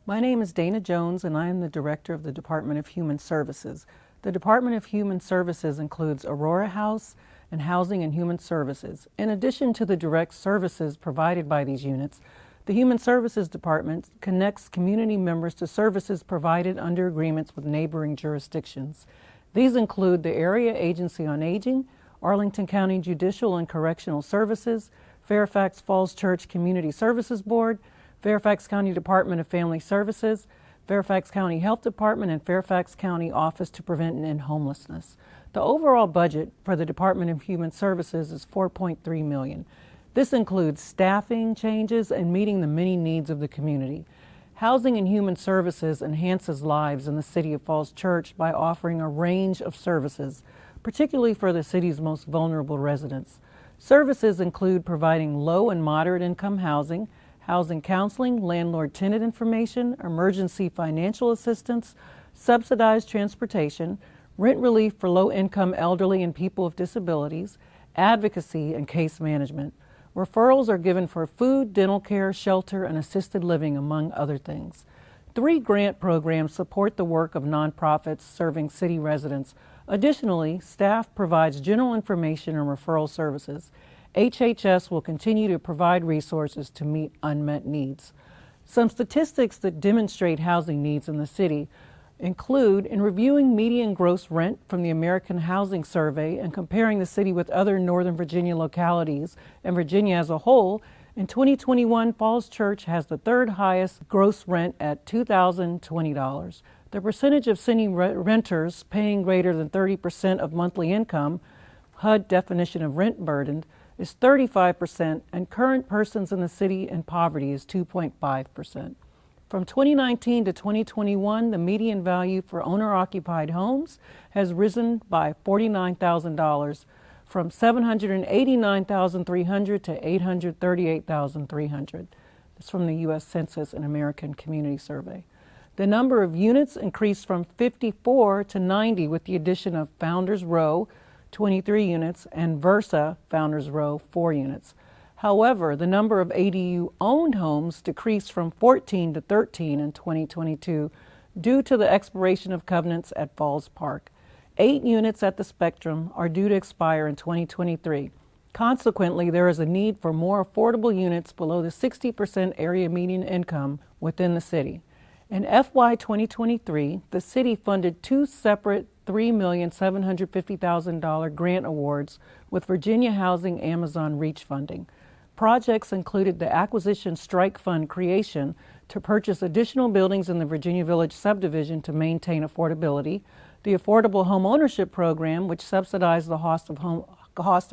My name is Dana Jones, and I am the Director of the Department of Human Services. The Department of Human Services includes Aurora House and Housing and Human Services. In addition to the direct services provided by these units, the Human Services Department connects community members to services provided under agreements with neighboring jurisdictions. These include the Area Agency on Aging, Arlington County Judicial and Correctional Services, Fairfax Falls Church Community Services Board, Fairfax County Department of Family Services, Fairfax County Health Department, and Fairfax County Office to Prevent and End Homelessness. The overall budget for the Department of Human Services is $4.3 million. This includes staffing changes and meeting the many needs of the community. Housing and Human Services enhances lives in the City of Falls Church by offering a range of services, particularly for the city's most vulnerable residents. Services include providing low and moderate income housing, housing counseling, landlord-tenant information, emergency financial assistance, subsidized transportation, rent relief for low-income elderly and people with disabilities, advocacy, and case management. Referrals are given for food, dental care, shelter, and assisted living, among other things. 3 grant programs support the work of nonprofits serving city residents. Additionally, staff provides general information and referral services. HHS will continue to provide resources to meet unmet needs. Some statistics that demonstrate housing needs in the city include, in reviewing median gross rent from the American Housing Survey and comparing the city with other Northern Virginia localities and Virginia as a whole, in 2021, Falls Church has the 3rd highest gross rent at $2,020. The percentage of city renters paying greater than 30% of monthly income, HUD definition of rent burdened, is 35%, and current persons in the city in poverty is 2.5%. From 2019 to 2021, the median value for owner-occupied homes has risen by $49,000, from $789,300 to $838,300. That's from the U.S. Census and American Community Survey. The number of units increased from 54 to 90 with the addition of Founders Row, 23 units, and Versa Founders Row, 4 units. However, the number of ADU-owned homes decreased from 14 to 13 in 2022 due to the expiration of covenants at Falls Park. 8 units at the Spectrum are due to expire in 2023. Consequently, there is a need for more affordable units below the 60% area median income within the city. In FY 2023, the city funded 2 separate $3,750,000 grant awards with Virginia Housing Amazon Reach funding. Projects included the Acquisition Strike Fund creation to purchase additional buildings in the Virginia Village subdivision to maintain affordability, the Affordable Home Ownership Program, which subsidized the cost of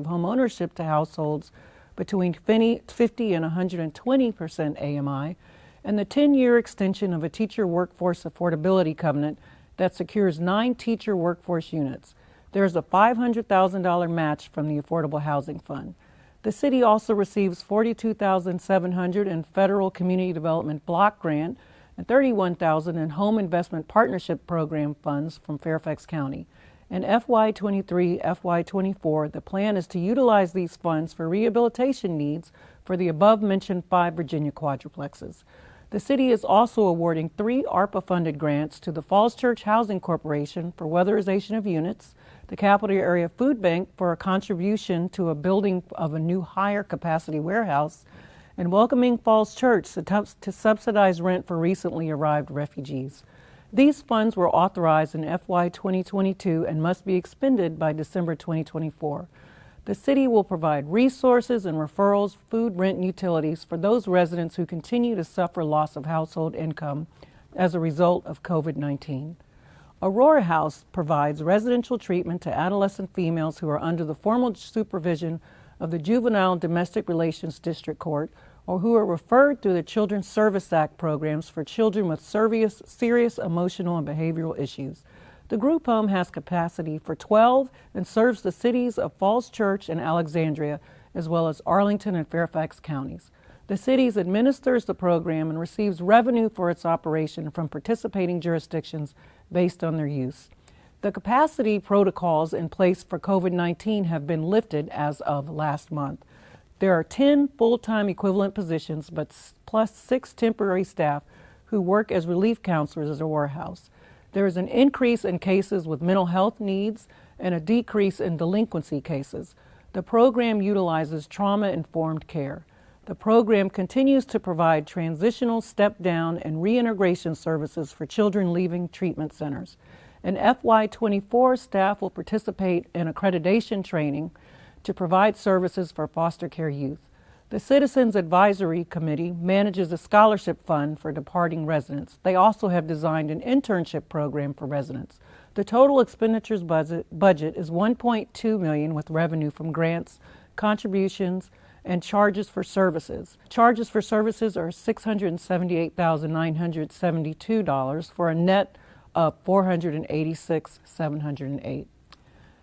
home ownership to households between 50 and 120% AMI, and the 10-year extension of a teacher workforce affordability covenant that secures 9 teacher workforce units. There is a $500,000 match from the Affordable Housing Fund. The city also receives $42,700 in federal community development block grant and $31,000 in home investment partnership program funds from Fairfax County. In FY23, FY24, the plan is to utilize these funds for rehabilitation needs for the above-mentioned 5 Virginia quadruplexes. The city is also awarding 3 ARPA-funded grants to the Falls Church Housing Corporation for weatherization of units, the Capital Area Food Bank for a contribution to a building of a new higher capacity warehouse, and Welcoming Falls Church to subsidize rent for recently arrived refugees. These funds were authorized in FY 2022 and must be expended by December 2024. The city will provide resources and referrals, food, rent, and utilities for those residents who continue to suffer loss of household income as a result of COVID-19. Aurora House provides residential treatment to adolescent females who are under the formal supervision of the Juvenile Domestic Relations District Court or who are referred through the Children's Service Act programs for children with serious emotional and behavioral issues. The group home has capacity for 12 and serves the cities of Falls Church and Alexandria, as well as Arlington and Fairfax counties. The city administers the program and receives revenue for its operation from participating jurisdictions based on their use. The capacity protocols in place for COVID-19 have been lifted as of last month. There are 10 full-time equivalent positions, plus 6 temporary staff who work as relief counselors at Aurora House. There is an increase in cases with mental health needs and a decrease in delinquency cases. The program utilizes trauma-informed care. The program continues to provide transitional step-down and reintegration services for children leaving treatment centers. In FY24, staff will participate in accreditation training to provide services for foster care youth. The Citizens Advisory Committee manages a scholarship fund for departing residents. They also have designed an internship program for residents. The total expenditures budget is $1.2 million with revenue from grants, contributions, and charges for services. Charges for services are $678,972 for a net of $486,708.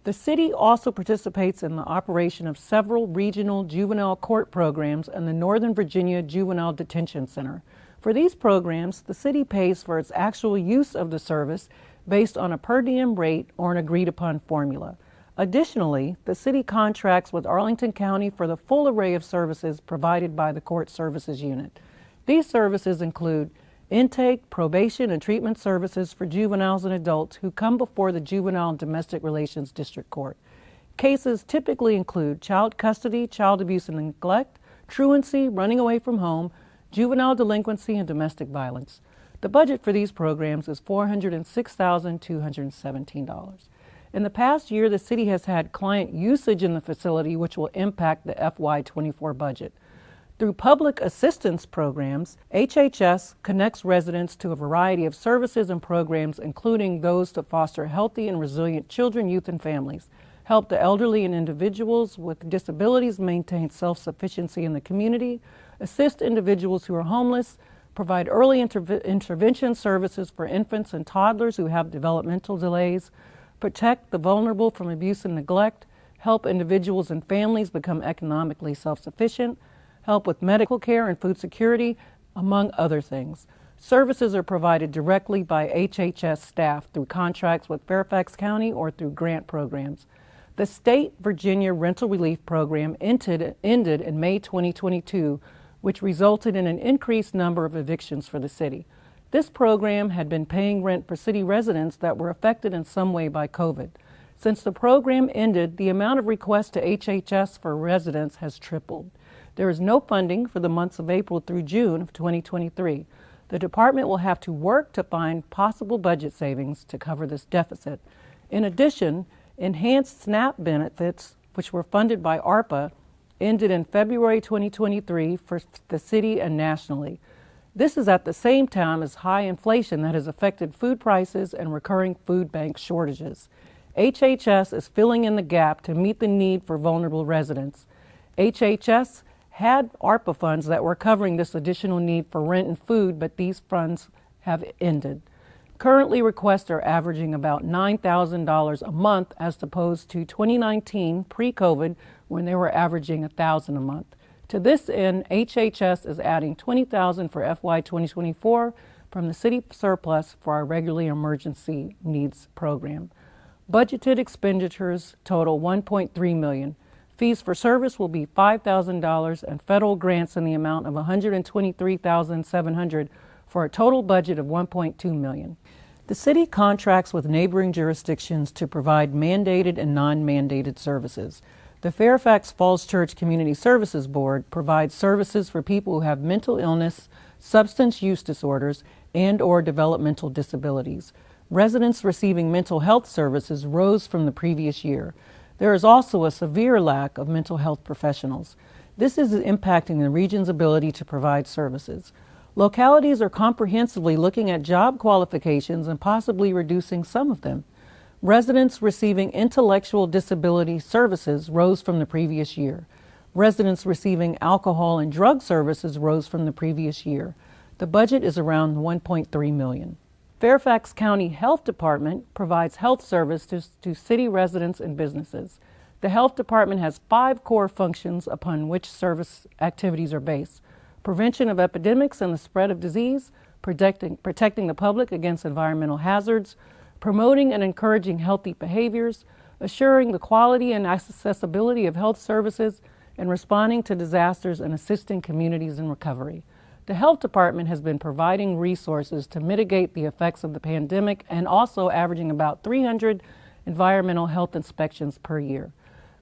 The city also participates in the operation of several regional juvenile court programs in the Northern Virginia Juvenile Detention Center. For these programs, the city pays for its actual use of the service based on a per diem rate or an agreed-upon formula. Additionally, the city contracts with Arlington County for the full array of services provided by the Court Services Unit. These services include intake, probation, and treatment services for juveniles and adults who come before the Juvenile and Domestic Relations District Court. Cases typically include child custody, child abuse and neglect, truancy, running away from home, juvenile delinquency, and domestic violence. The budget for these programs is $406,217. In the past year, the city has had client usage in the facility, which will impact the FY24 budget. Through public assistance programs, HHS connects residents to a variety of services and programs, including those to foster healthy and resilient children, youth, and families, help the elderly and individuals with disabilities maintain self-sufficiency in the community, assist individuals who are homeless, provide early intervention services for infants and toddlers who have developmental delays, protect the vulnerable from abuse and neglect, help individuals and families become economically self-sufficient, help with medical care and food security, among other things. Services are provided directly by HHS staff through contracts with Fairfax County or through grant programs. The State Virginia Rental Relief Program ended in May 2022, which resulted in an increased number of evictions for the city. This program had been paying rent for city residents that were affected in some way by COVID. Since the program ended, the amount of requests to HHS for residents has tripled. There is no funding for the months of April through June of 2023. The department will have to work to find possible budget savings to cover this deficit. In addition, enhanced SNAP benefits, which were funded by ARPA, ended in February 2023 for the city and nationally. This is at the same time as high inflation that has affected food prices and recurring food bank shortages. HHS is filling in the gap to meet the need for vulnerable residents. HHS had ARPA funds that were covering this additional need for rent and food, but these funds have ended. Currently, requests are averaging about $9,000 a month as opposed to 2019 pre-COVID when they were averaging $1,000 a month. To this end, HHS is adding $20,000 for FY 2024 from the city surplus for our regular emergency needs program. Budgeted expenditures total $1.3 million. Fees for service will be $5,000 and federal grants in the amount of $123,700 for a total budget of $1.2 million. The city contracts with neighboring jurisdictions to provide mandated and non-mandated services. The Fairfax Falls Church Community Services Board provides services for people who have mental illness, substance use disorders, and/or developmental disabilities. Residents receiving mental health services rose from the previous year. There is also a severe lack of mental health professionals. This is impacting the region's ability to provide services. Localities are comprehensively looking at job qualifications and possibly reducing some of them. Residents receiving intellectual disability services rose from the previous year. Residents receiving alcohol and drug services rose from the previous year. The budget is around $1.3 million. Fairfax County Health Department provides health services to city residents and businesses. The health department has 5 core functions upon which service activities are based: prevention of epidemics and the spread of disease, protecting the public against environmental hazards, promoting and encouraging healthy behaviors, assuring the quality and accessibility of health services, and responding to disasters and assisting communities in recovery. The Health Department has been providing resources to mitigate the effects of the pandemic and also averaging about 300 environmental health inspections per year.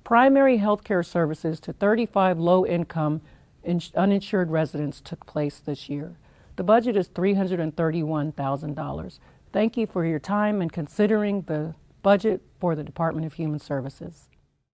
Primary health care services to 35 low-income uninsured residents took place this year. The budget is $331,000. Thank you for your time and considering the budget for the Department of Human Services.